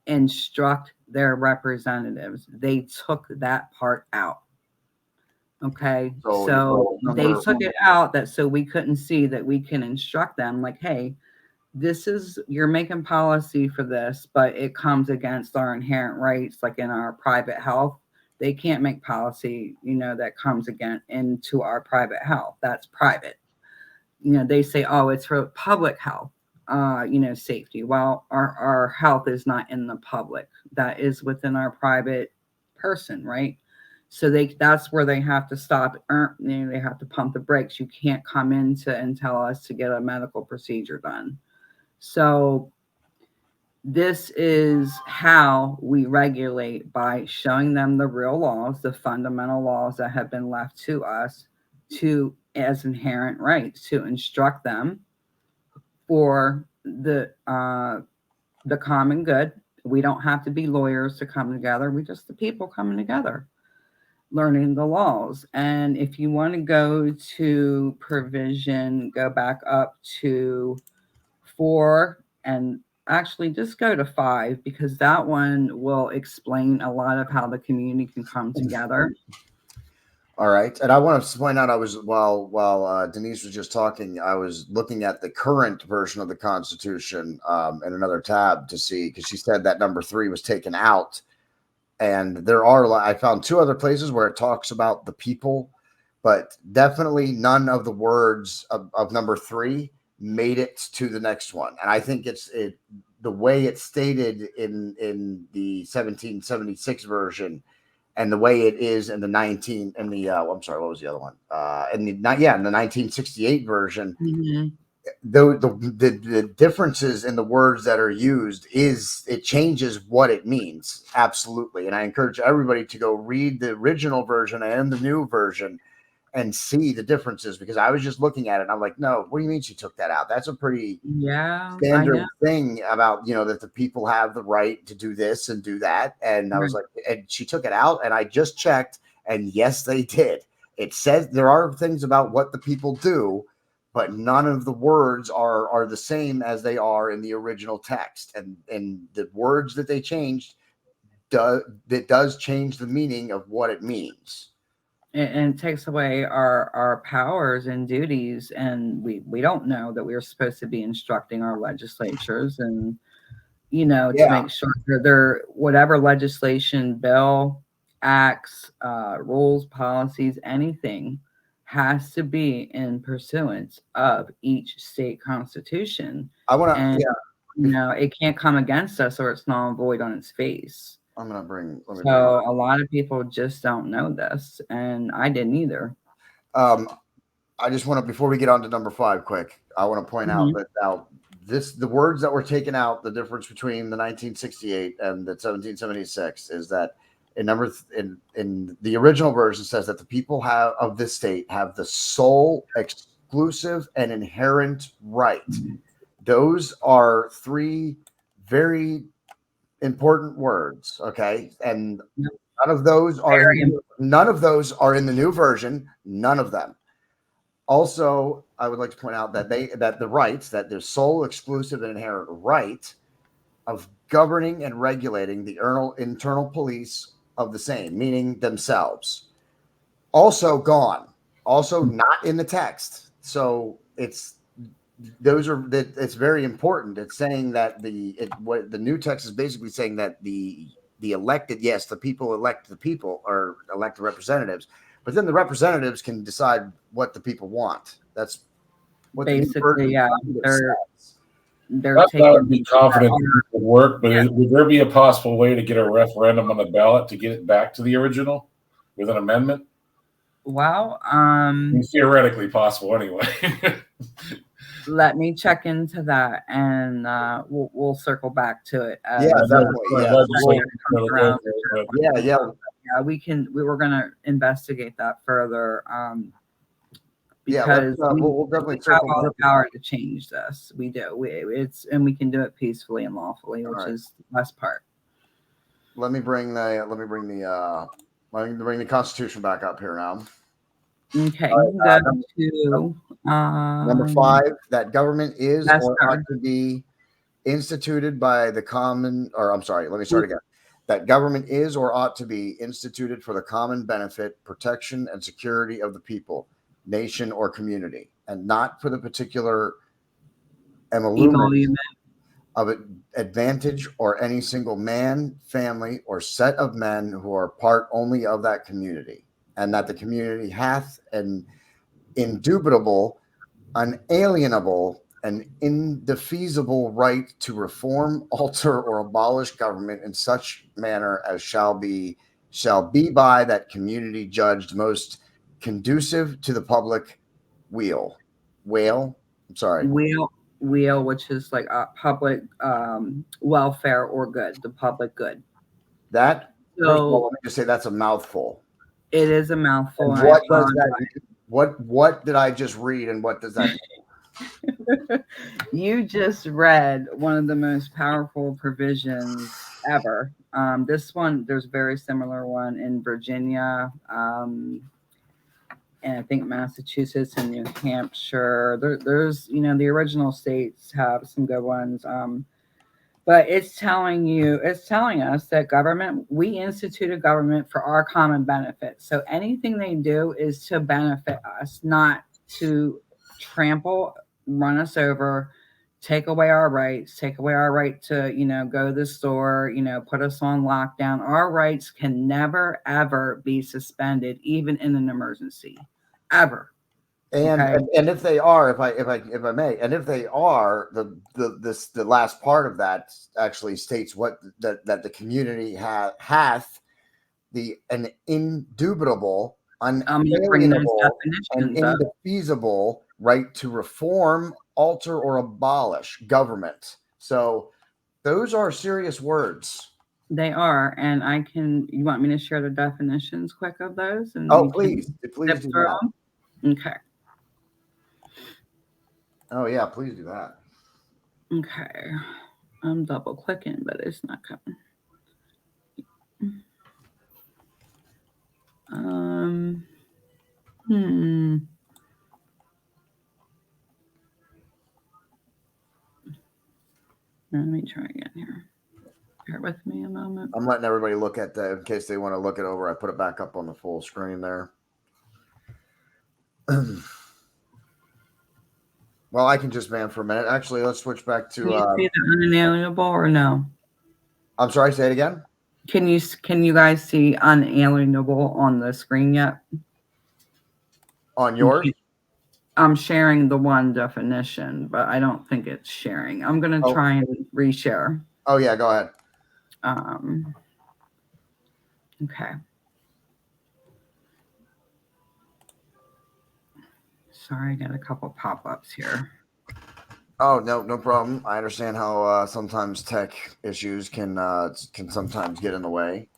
instruct their representatives. They took that part out. Okay, so they took it out so we couldn't see that we can instruct them like, hey, you're making policy for this, but it comes against our inherent rights, like in our private health. They can't make policy, that comes into our private health. That's private. They say, oh, it's for public health, safety. Well, our health is not in the public. That is within our private person, right? So that's where they have to stop. They have to pump the brakes. You can't come in and tell us to get a medical procedure done. So this is how we regulate, by showing them the real laws, the fundamental laws that have been left to us as inherent rights, to instruct them for the common good. We don't have to be lawyers to come together. We're just the people coming together, learning the laws. And if you want to go to provision, go back up to 4, and actually just go to 5, because that one will explain a lot of how the community can come together. All right. And I want to point out, I was, while Denise was just talking, I was looking at the current version of the Constitution in another tab to see, because she said that number 3 was taken out. And I found 2 other places where it talks about the people, but definitely none of the words of number 3 made it to the next one. And I think the way it's stated in the 1776 version, and the way it is in the I'm sorry, what was the other one? In the 1968 version, Mm-hmm. the differences in the words that are used it changes what it means. Absolutely. And I encourage everybody to go read the original version and the new version and see the differences, because I was just looking at it and I'm like, no, what do you mean she took that out? That's a pretty standard thing about, that the people have the right to do this and do that. And I was like, and she took it out, and I just checked, and yes, they did. It says there are things about what the people do, but none of the words are the same as they are in the original text. And the words that they changed, does change the meaning of what it means. And takes away our powers and duties, and we don't know that we're supposed to be instructing our legislatures, and to make sure that they're whatever legislation, bill, acts, rules, policies, anything has to be in pursuance of each state constitution. It can't come against us, or it's null and void on its face. I'm going to bring. A lot of people just don't know this, and I didn't either. I just want to, before we get on to number 5 quick, I want to point out that now the words that were taken out, the difference between the 1968 and the 1776 is that in the original version says that the people of this state have the sole, exclusive, and inherent right. Those are 3 very important words, okay? And none of those are in the new version. None of them. Also, I would like to point out that the rights, that their sole, exclusive, and inherent right of governing and regulating the internal police of the same, meaning themselves, also gone, also not in the text. So it's very important. It's saying that what the new text is basically saying that the elected, yes, the people elect the people or elect the representatives, but then the representatives can decide what the people want. That's what basically, yeah. They're I taking. would be confident it would work, but would there be a possible way to get a referendum on the ballot to get it back to the original with an amendment? Well, It's theoretically possible anyway. let me check into that, and we'll circle back to it. Yeah, definitely. Yeah. We were gonna investigate that further. Because we'll definitely have all the power to change this. We do. And we can do it peacefully and lawfully, which is the best part. Let me bring the Constitution back up here now. Okay. Go to number 5. That government is or ought to be instituted by the common. Or I'm sorry. Let me start again. That government is or ought to be instituted for the common benefit, protection, and security of the people, nation, or community, and not for the particular emolument of advantage or any single man, family, or set of men who are part only of that community, and that the community hath an indubitable, unalienable, and indefeasible right to reform, alter, or abolish government in such manner as shall be by that community judged most conducive to the public weal, which is like a public welfare or good, the public good. That, first of all, let me just say that's a mouthful. It is a mouthful. And what does that mean? What did I just read, and what does that mean? You just read one of the most powerful provisions ever. This one, there's a very similar one in Virginia, and I think Massachusetts and New Hampshire. There's the original states have some good ones. But it's telling us that we instituted government for our common benefit. So anything they do is to benefit us, not to run us over, take away our rights, take away our right to, go to the store, put us on lockdown. Our rights can never, ever be suspended, even in an emergency, ever. And if they are, if I may, and if they are, the last part of that actually states that the community hath an indubitable, unalienable, and indefeasible right to reform, alter, or abolish government. So those are serious words. They are, and you want me to share the definitions quick of those? And please do that. Okay. Oh yeah, please do that. Okay. I'm double clicking, but it's not coming. Let me try again here. Bear with me a moment. I'm letting everybody look at that in case they want to look it over. I put it back up on the full screen there. Well, I can just man for a minute. Actually, let's switch back to. Can you see the unalienable or no? I'm sorry. Say it again. Can you guys see unalienable on the screen yet? On yours? I'm sharing the one definition, but I don't think it's sharing. I'm gonna try and reshare. Oh yeah, go ahead. Okay. Sorry, I got a couple pop-ups here. Oh, no problem. I understand how sometimes tech issues can sometimes get in the way.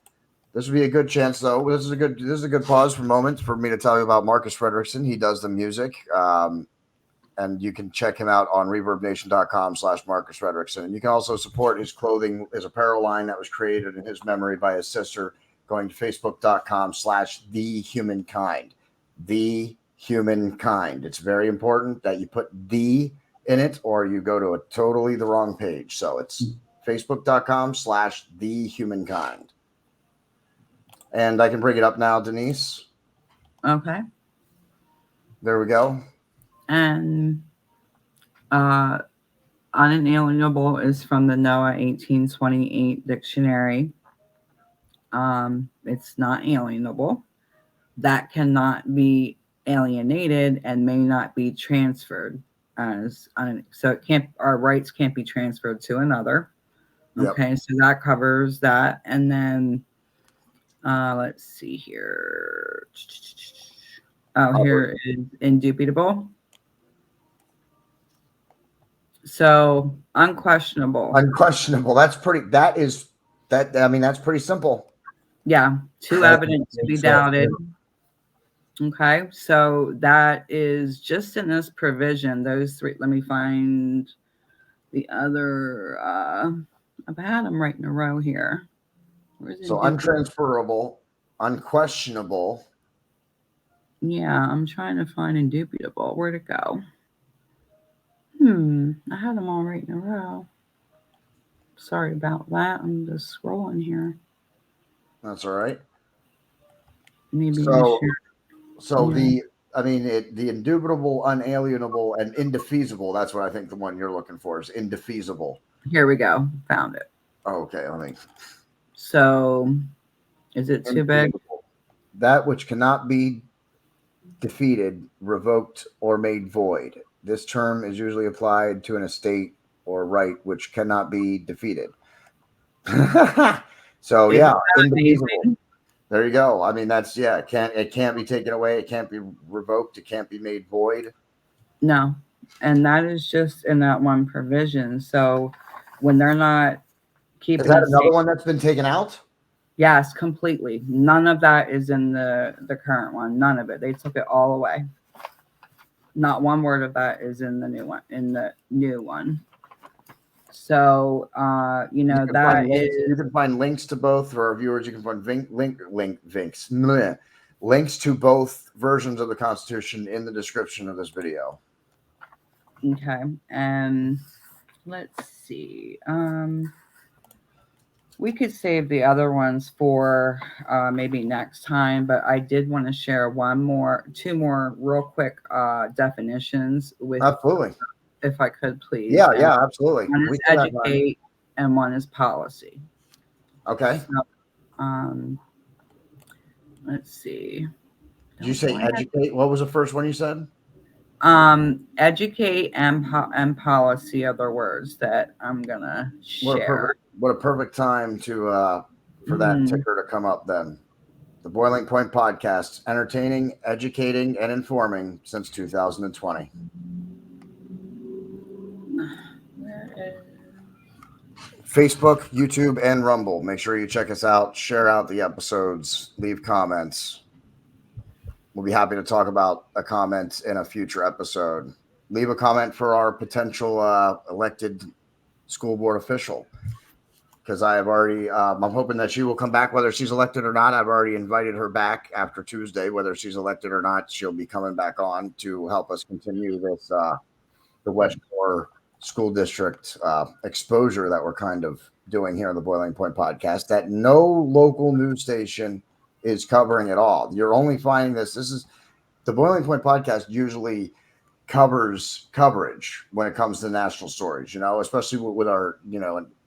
This would be a good chance, though. This is a good pause for moments for me to tell you about Marcus Frederiksen. He does the music, and you can check him out on ReverbNation.com/Marcus Frederiksen. And you can also support his clothing, his apparel line that was created in his memory by his sister, going to Facebook.com/TheHumankind. The Humankind. It's very important that you put the in it, or you go to a totally the wrong page. So it's Facebook.com/TheHumankind. And I can bring it up now, Denise. Okay. There we go. And unalienable is from the NOAA 1828 dictionary. It's not alienable. That cannot be alienated and may not be transferred so it can't, our rights can't be transferred to another. Yep. Okay, so that covers that. And then let's see here. Oh, here is indubitable. So unquestionable. That's pretty simple. Yeah. Two evidence to be doubted. Okay. So that is just in this provision, those three. Let me find the other. I've had them right in a row here. So untransferable, unquestionable. Yeah, I'm trying to find indubitable. Where'd it go? I had them all right in a row. Sorry about that. I'm just scrolling here. That's all right. Maybe the yeah. indubitable, unalienable, and indefeasible. That's what I think the one you're looking for is indefeasible. Here we go. Found it. Okay, let me. So, is it too big? That which cannot be defeated, revoked, or made void. This term is usually applied to an estate or right which cannot be defeated. So yeah, indefeasible. There you go. I mean, that's it can't be taken away. It can't be revoked. It can't be made void. No, and that is just in that one provision. So when they're not keeping, is that another one that's been taken out? Yes, completely. None of that is in the current one. None of it. They took it all away. Not one word of that is in the new one. So, you can find links to both for our viewers. You can find links to both versions of the Constitution in the description of this video. Okay, and let's see. We could save the other ones for maybe next time, but I did want to share two more real quick definitions with. Absolutely. If I could, please. Yeah, absolutely. One is educate and one is policy. Okay. So, let's see. Did you say educate? What was the first one you said? Educate and policy are the words that I'm gonna share. What a perfect time to for that ticker to come up then. The Boiling Point Podcast, entertaining, educating, and informing since 2020. Facebook, YouTube, and Rumble. Make sure you check us out, share out the episodes, leave comments. We'll be happy to talk about a comment in a future episode. Leave a comment for our potential elected school board official, because I have already, I'm hoping that she will come back whether she's elected or not. I've already invited her back after Tuesday, whether she's elected or not. She'll be coming back on to help us continue this, the West Shore School District exposure that we're kind of doing here on the Boiling Point Podcast that no local news station is covering at all. You're only finding this is the Boiling Point Podcast usually covers coverage when it comes to national stories, especially with our,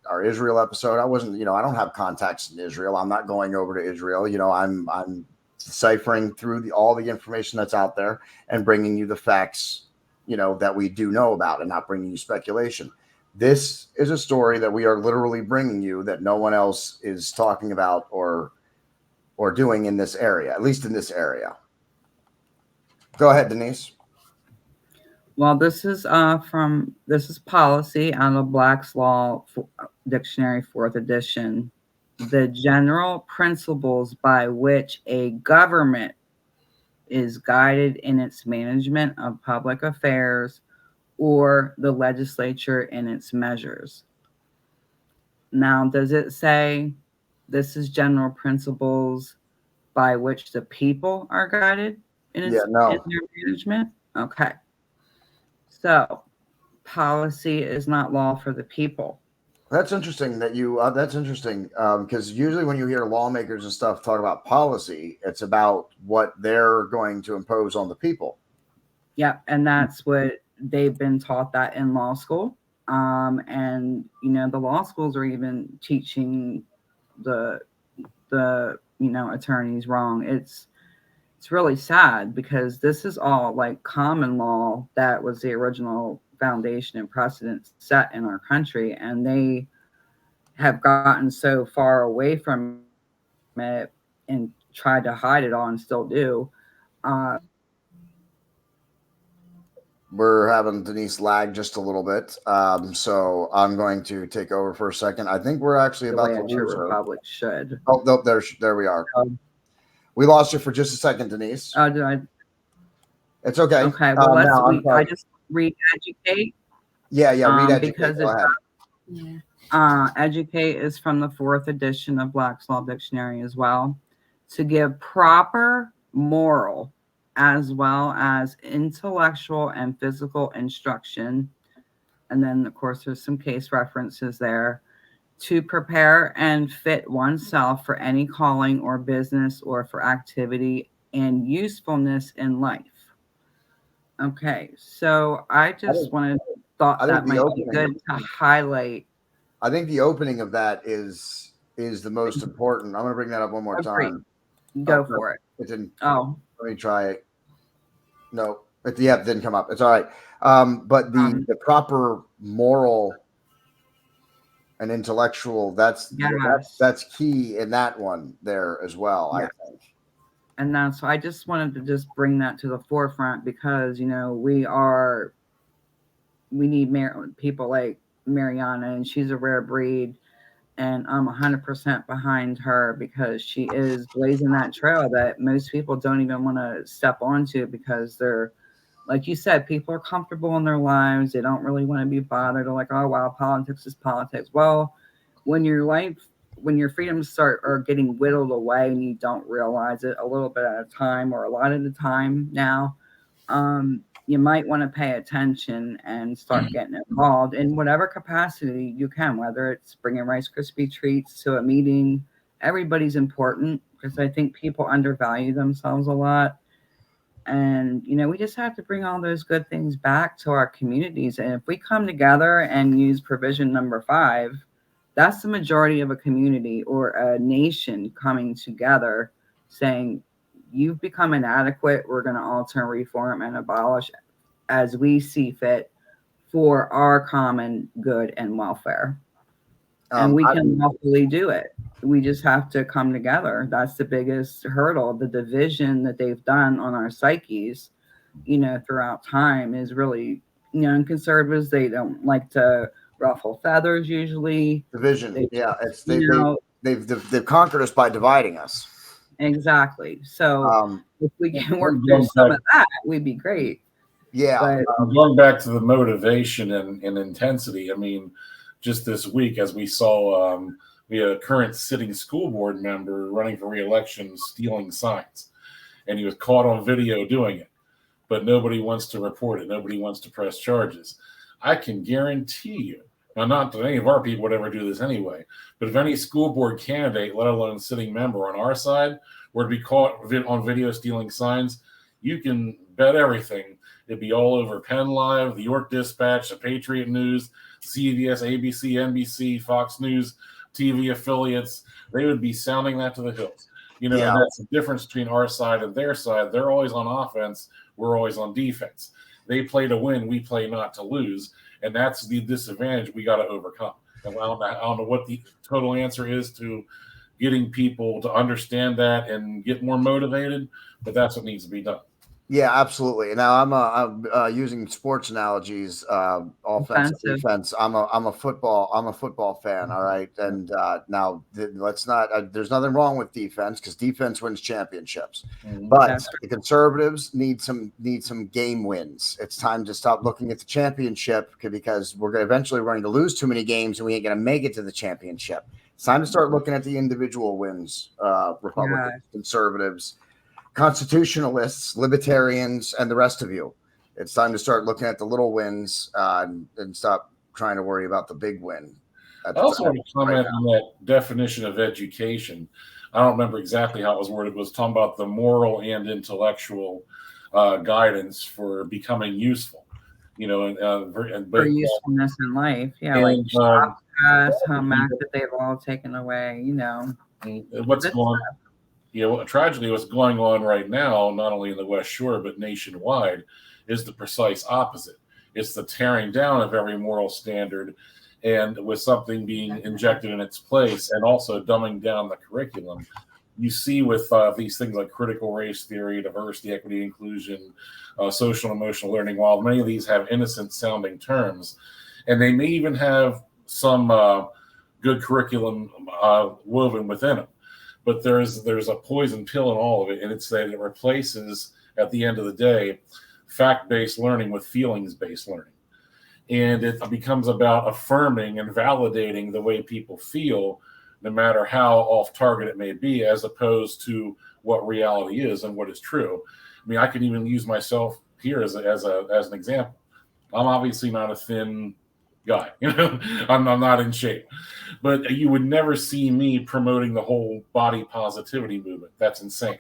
our Israel episode. I wasn't, I don't have contacts in Israel. I'm not going over to Israel. I'm ciphering through all the information that's out there and bringing you the facts, that we do know about, and not bringing you speculation. This is a story that we are literally bringing you that no one else is talking about or doing in this area, at least in this area. Go ahead, Denise. Well, this is policy out of Black's Law Dictionary, 4th edition. The general principles by which a government is guided in its management of public affairs or the legislature in its measures. Now, does it say this is general principles by which the people are guided in their management? Okay. So, policy is not law for the people. That's interesting that you. That's interesting because usually when you hear lawmakers and stuff talk about policy, it's about what they're going to impose on the people. Yeah, and that's what they've been taught that in law school. And the law schools are even teaching the attorneys wrong. It's really sad because this is all like common law that was the original foundation and precedent set in our country, and they have gotten so far away from it and tried to hide it all and still do. We're having Denise lag just a little bit, so I'm going to take over for a second. I think we're actually about to lose her. Republic should. Oh, no, there we are. We lost you for just a second, Denise. Oh, did I? It's okay. Okay, well, I just re-educate. Yeah, re-educate. Because Go ahead. Educate is from the 4th edition of Black's Law Dictionary as well. To give proper moral as well as intellectual and physical instruction. And then, of course, there's some case references there. To prepare and fit oneself for any calling or business or for activity and usefulness in life. Okay, so I just thought that might be good to highlight. I think the opening of that is the most important. I'm going to bring that up one more time. Go for it. It didn't. Oh, let me try it. No, it didn't come up. It's all right. But the proper moral and intellectual, that's key in that one there as well, yes. I think. And that's, I just wanted to just bring that to the forefront because, we need people like Mariana, and she's a rare breed. And I'm 100% behind her because she is blazing that trail that most people don't even want to step onto because they're, like you said, people are comfortable in their lives. They don't really want to be bothered. They're like, oh, wow, politics is politics. Well, when your freedoms are getting whittled away and you don't realize it a little bit at a time or a lot at a time now, you might want to pay attention and start getting involved in whatever capacity you can, whether it's bringing Rice Krispie treats to a meeting. Everybody's important because I think people undervalue themselves a lot. And, we just have to bring all those good things back to our communities. And if we come together and use provision number 5, that's the majority of a community or a nation coming together saying, you've become inadequate. We're going to alter, reform, and abolish as we see fit for our common good and welfare. And we can lawfully do it. We just have to come together. That's the biggest hurdle. The division that they've done on our psyches, throughout time is really, and conservatives, they don't like to ruffle feathers usually. Division. They've conquered us by dividing us. Exactly. So if we can work through some of that, we'd be great. Yeah. But, going back to the motivation and intensity, I mean, just this week, as we saw, we had a current sitting school board member running for re-election stealing signs, and he was caught on video doing it, but nobody wants to report it. Nobody wants to press charges. I can guarantee you, now not that any of our people would ever do this anyway, but if any school board candidate, let alone sitting member on our side, were to be caught on video stealing signs, you can bet everything it'd be all over Penn Live, the York Dispatch, the Patriot News, CBS, ABC, NBC, Fox News, TV affiliates. They would be sounding that to the hills. That's the difference between our side and their side. They're always on offense. We're always on defense. They play to win. We play not to lose. And that's the disadvantage we got to overcome. And I don't know what the total answer is to getting people to understand that and get more motivated, but that's what needs to be done. Yeah, absolutely. Now I'm using sports analogies, offense, Offensive. defense. I'm a football fan. All right, and now let's not. There's nothing wrong with defense because defense wins championships. But That's the conservatives need some game wins. It's time to stop looking at the championship because we're going to lose too many games and we ain't going to make it to the championship. It's time to start looking at the individual wins. Republicans, conservatives, constitutionalists, libertarians, and the rest of you. It's time to start looking at the little wins and stop trying to worry about the big win. I also want to comment on that definition of education. I don't remember exactly how it was worded. It was talking about the moral and intellectual guidance for becoming useful. For usefulness in life. Yeah, like shop class, home ec that they've all taken away. Tragically, what's going on right now, not only in the West Shore, but nationwide, is the precise opposite. It's the tearing down of every moral standard and with something being injected in its place and also dumbing down the curriculum. You see with these things like critical race theory, diversity, equity, inclusion, social and emotional learning, while many of these have innocent sounding terms, and they may even have some good curriculum woven within them. But there's a poison pill in all of it, and it's that it replaces, at the end of the day, fact-based learning with feelings-based learning. And it becomes about affirming and validating the way people feel, no matter how off-target it may be, as opposed to what reality is and what is true. I mean, I can even use myself here as an example. I'm obviously not a thin guy, I'm not in shape, but you would never see me promoting the whole body positivity movement. That's insane,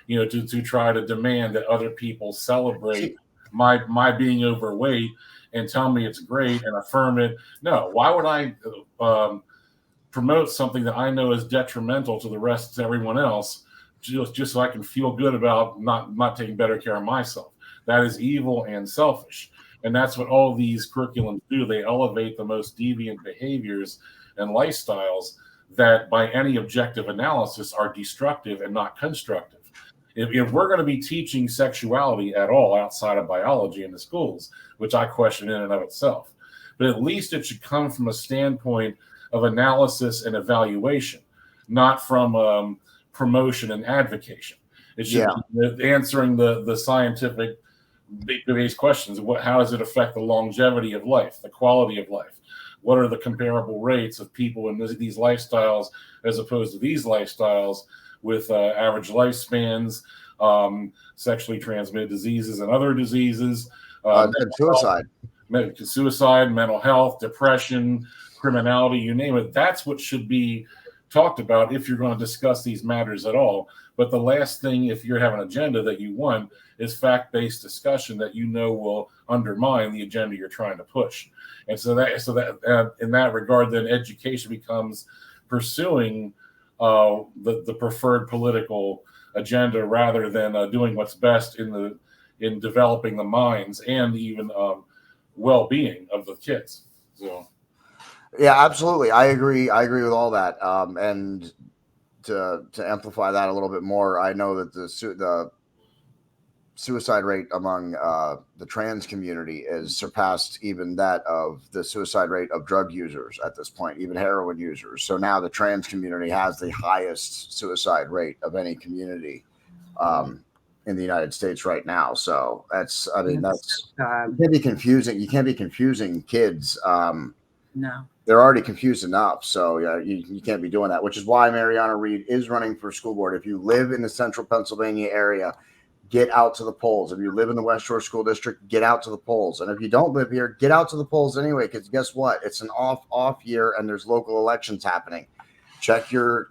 to try to demand that other people celebrate my being overweight and tell me it's great and affirm it. No, why would I promote something that I know is detrimental to the rest of everyone else just so I can feel good about not taking better care of myself? That is evil and selfish. And that's what all these curriculums do. They elevate the most deviant behaviors and lifestyles that by any objective analysis are destructive and not constructive. If we're going to be teaching sexuality at all outside of biology in the schools, which I question in and of itself, but at least it should come from a standpoint of analysis and evaluation, not from promotion and advocation. It should be answering the scientific based questions. How does it affect the longevity of life, the quality of life? What are the comparable rates of people in these lifestyles as opposed to these lifestyles with average lifespans, sexually transmitted diseases and other diseases, and suicide, mental health, depression, criminality, you name it. That's what should be talked about if you're going to discuss these matters at all. But the last thing, if you have an agenda that you want, is fact-based discussion that will undermine the agenda you're trying to push. And so that in that regard, then education becomes pursuing the preferred political agenda rather than doing what's best in developing the minds and even well-being of the kids. So. Yeah, absolutely. I agree with all that. And to amplify that a little bit more, I know that the suicide rate among the trans community is surpassed even that of the suicide rate of drug users at this point, even heroin users. So now the trans community has the highest suicide rate of any community in the United States right now. So that's you can't be confusing. You can't be confusing kids. No. They're already confused enough. So you can't be doing that, which is why Mariana Reed is running for school board. If you live in the central Pennsylvania area, get out to the polls. If you live in the West Shore School District, get out to the polls. And if you don't live here, get out to the polls anyway, because guess what? It's an off year and there's local elections happening. Check your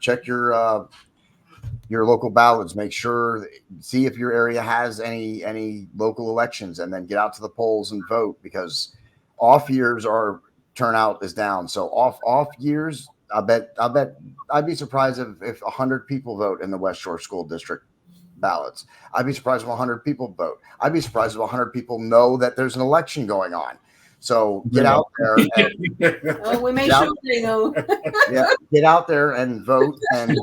local ballots. Make sure, see if your area has any local elections, and then get out to the polls and vote, because off years turnout is down. So off years, I bet I'd be surprised if 100 people vote in the West Shore School District ballots. I'd be surprised if 100 people vote. I'd be surprised if 100 people know that there's an election going on. So get out there. Oh, we make sure they know. Yeah, get out there and vote and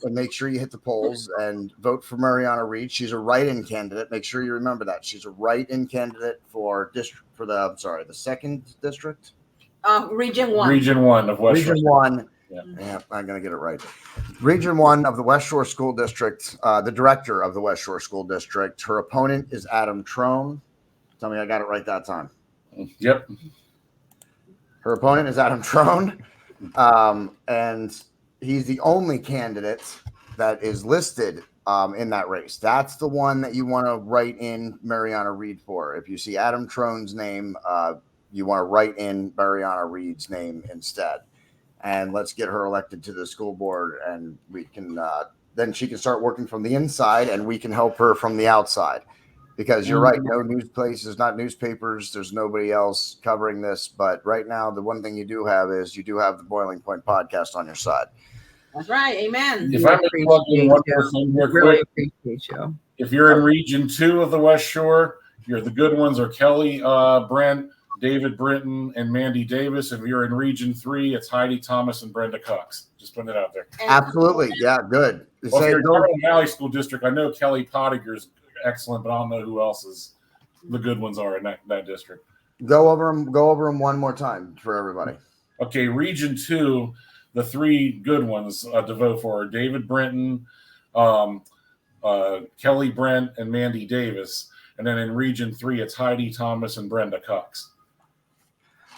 make sure you hit the polls and vote for Mariana Reed. She's a write-in candidate. Make sure you remember that. She's a write-in candidate for the second district. Region 1. Region 1 of West Region Shore. 1. Yeah, I'm gonna get it right. Region 1 of the West Shore School District, the director of the West Shore School District. Her opponent is Adam Trone. Tell me I got it right that time. Yep. Her opponent is Adam Trone, and he's the only candidate that is listed in that race. That's the one that you want to write in Mariana Reed for. If you see Adam Trone's name, you want to write in Mariana Reed's name instead. And let's get her elected to the school board, and we can then she can start working from the inside, and we can help her from the outside. Because you're right, no news places, not newspapers. There's nobody else covering this. But right now, the one thing you do have is you do have the Boiling Point podcast on your side. That's right. Amen. If I may plug in one more thing here Really quick. appreciate you. If you're in Region 2 of the West Shore, the good ones are Kelly Brent, David Britton, and Mandy Davis. If you're in Region 3, it's Heidi Thomas and Brenda Cox. Just putting it out there. Absolutely. Yeah, good. Well, if you're in Cumberland Valley School District, I know Kelly Pottiger's excellent, but I don't know who else is the good ones are in that district. Go over them one more time for everybody. Okay, Region 2, the 3 good ones to vote for are David Brinton, Kelly Brent, and Mandy Davis. And then in Region 3, it's Heidi Thomas and Brenda Cox.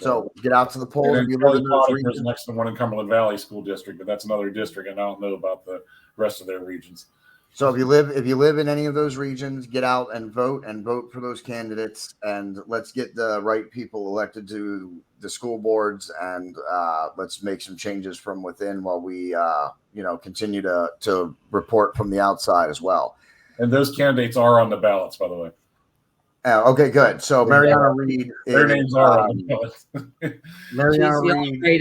So get out to the polls. And Kelly Pottiger is next to the one in Cumberland Valley School District, but that's another district, and I don't know about the rest of their regions. So if you live in any of those regions, get out and vote for those candidates, and let's get the right people elected to the school boards, and let's make some changes from within while we continue to report from the outside as well. And those candidates are on the ballots, by the way. Okay, good. So Mariana Reed, their names are on the ballots. Mariana Reed.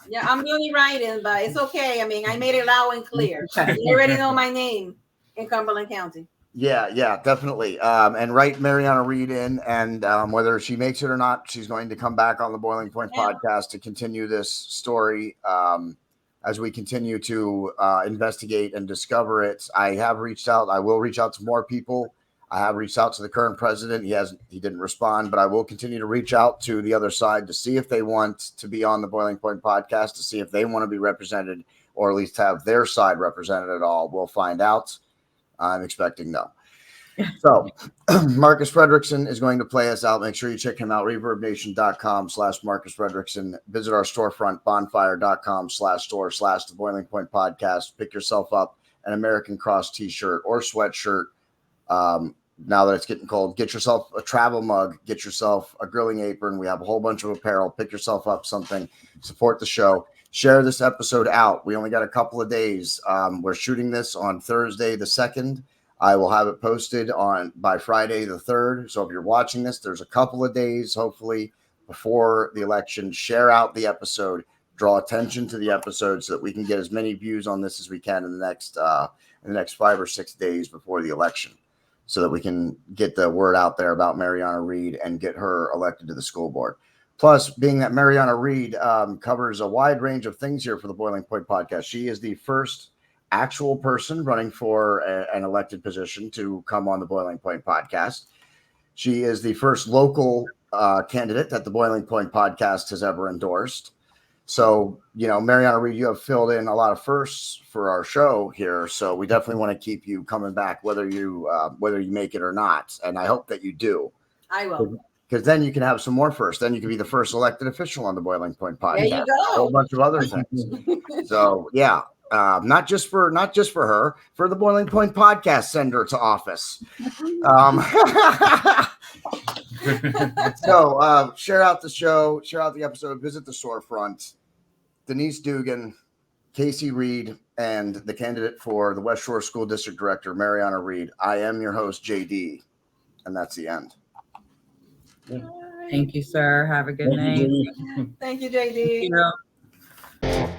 Yeah, I'm the only write-in, but it's okay. I mean, I made it loud and clear. You already know my name in Cumberland County. Yeah, definitely. And write Mariana Reed in, and whether she makes it or not, she's going to come back on the Boiling Point podcast to continue this story as we continue to investigate and discover it. I have reached out. I will reach out to more people. I have reached out to the current president. He didn't respond, but I will continue to reach out to the other side to see if they want to be on the Boiling Point podcast, to see if they want to be represented, or at least have their side represented at all. We'll find out. I'm expecting no. So Marcus Frederiksen is going to play us out. Make sure you check him out. ReverbNation.com/Marcus Frederiksen. Visit our storefront, bonfire.com/store/the Boiling Point podcast. Pick yourself up an American Cross t-shirt or sweatshirt. Now that it's getting cold, get yourself a travel mug, get yourself a grilling apron. We have a whole bunch of apparel. Pick yourself up something, support the show, share this episode out. We only got a couple of days. We're shooting this on Thursday, the 2nd. I will have it posted by Friday, the 3rd. So if you're watching this, there's a couple of days, hopefully before the election. Share out the episode, draw attention to the episode so that we can get as many views on this as we can in the next 5 or 6 days before the election, so that we can get the word out there about Mariana Reed and get her elected to the school board. Plus, being that Mariana Reed covers a wide range of things here for the Boiling Point podcast, she is the first actual person running for an elected position to come on the Boiling Point podcast. She is the first local candidate that the Boiling Point podcast has ever endorsed. So, Mariana Reed, you have filled in a lot of firsts for our show here. So we definitely want to keep you coming back, whether you make it or not. And I hope that you do. I will. Because then you can have some more firsts. Then you can be the first elected official on the Boiling Point podcast. There you go. A whole bunch of other things. So, yeah. Not just for her, for the Boiling Point podcast, send her to office. So share out the show, share out the episode, visit the storefront. Denise Dugan, Casey Reed, and the candidate for the West Shore School District Director, Mariana Reed. I am your host, JD, and that's the end. Thank you, sir. Have a good night. Thank you, JD. Thank you.